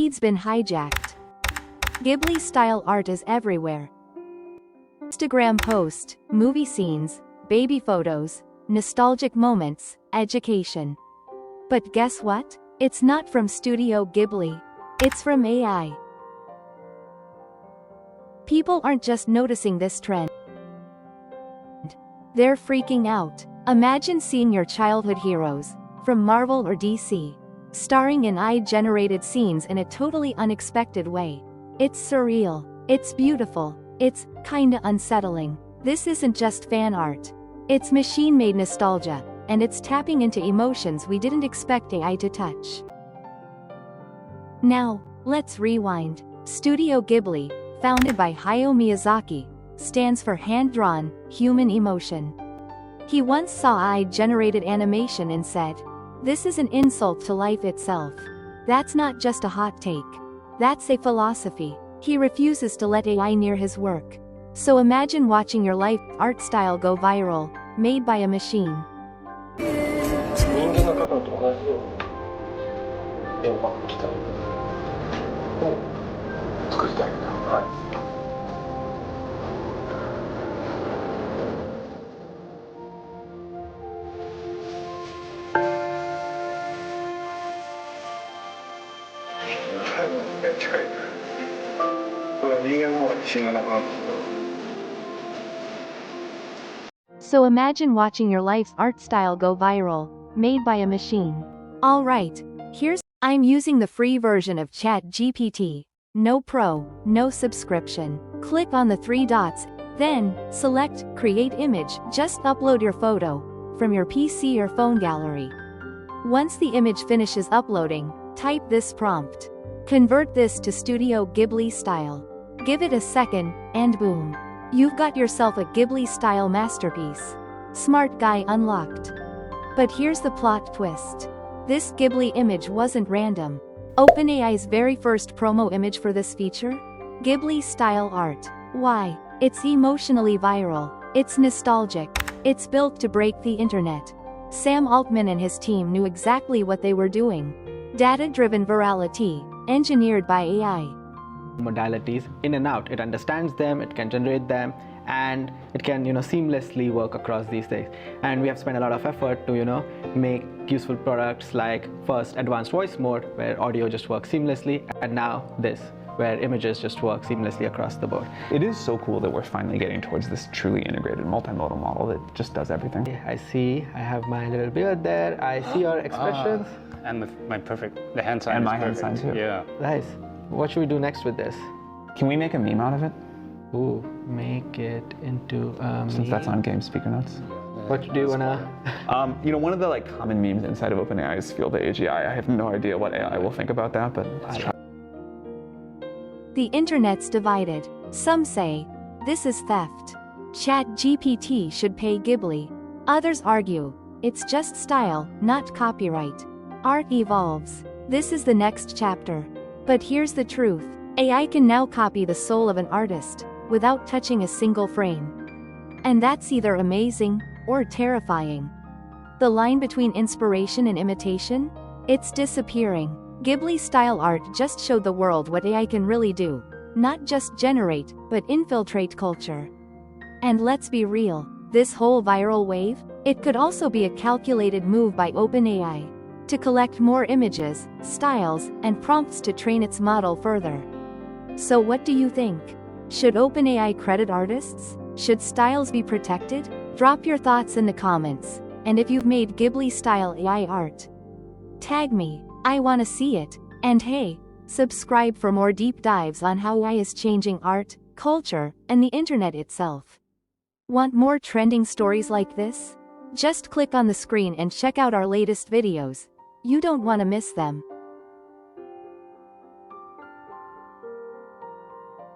feed's been hijacked. Ghibli-style art is everywhere. Instagram post, movie scenes, baby photos, nostalgic moments, education. But guess what? It's not from Studio Ghibli. It's from AI. People aren't just noticing this trend. They're freaking out. Imagine seeing your childhood heroes, from Marvel or DC, starring in AI-generated scenes in a totally unexpected way. It's surreal. It's beautiful. It's kinda unsettling. This isn't just fan art. It's machine-made nostalgia, and it's tapping into emotions we didn't expect AI to touch. Now, let's rewind. Studio Ghibli, founded by Hayao Miyazaki, stands for hand-drawn, human emotion. He once saw AI-generated animation and said, "This is an insult to life itself." That's not just a hot take. That's a philosophy. He refuses to let AI near his work. So imagine watching your life art style go viral, made by a machine. 人間が描くのと同じように絵を描く機体を作りたいんだ。はい。最後に近い。これは人間の方が自信がなくなるんですけど。So imagine watching your life's art style go viral, made by a machine. Alright, I'm using the free version of ChatGPT. No pro, no subscription. Click on the 3 dots, then, select Create Image. Just upload your photo, from your PC or phone gallery. Once the image finishes uploading, type this prompt. Convert this to Studio Ghibli style. Give it a second, and boom. You've got yourself a Ghibli-style masterpiece. Smart guy unlocked. But here's the plot twist. This Ghibli image wasn't random. OpenAI's very first promo image for this feature? Ghibli-style art. Why? It's emotionally viral. It's nostalgic. It's built to break the internet. Sam Altman and his team knew exactly what they were doing. Data-driven virality, engineered by AI. Modalities in and out. It understands them, it can generate them, and it can seamlessly work across these things. And we have spent a lot of effort to make useful products like first advanced voice mode, where audio just works seamlessly, and now this, where images just work seamlessly across the board. It is so cool that we're finally getting towards this truly integrated multimodal model that just does everything. I see, I have my little beard there, I see your expressions. And the hand sign and is my hand perfect. sign too. Yeah. Nice. What should we do next with this? Can we make a meme out of it? Ooh, make it into a meme. Since that's on Game Speaker Notes. What do you wanna? One of the common memes inside of OpenAI is Feel the AGI. I have no idea what AI will think about that, but let's try. The internet's divided. Some say, this is theft. ChatGPT should pay Ghibli. Others argue, it's just style, not copyright. Art evolves. This is the next chapter. But here's the truth. AI can now copy the soul of an artist, without touching a single frame. And that's either amazing, or terrifying. The line between inspiration and imitation? It's disappearing. Ghibli-style art just showed the world what AI can really do. Not just generate, but infiltrate culture. And let's be real, this whole viral wave, it could also be a calculated move by OpenAI to collect more images, styles, and prompts to train its model further. So what do you think? Should OpenAI credit artists? Should styles be protected? Drop your thoughts in the comments, and if you've made Ghibli-style AI art, tag me, I wanna see it. And hey, subscribe for more deep dives on how AI is changing art, culture, and the internet itself. Want more trending stories like this? Just click on the screen and check out our latest videos. You don't want to miss them.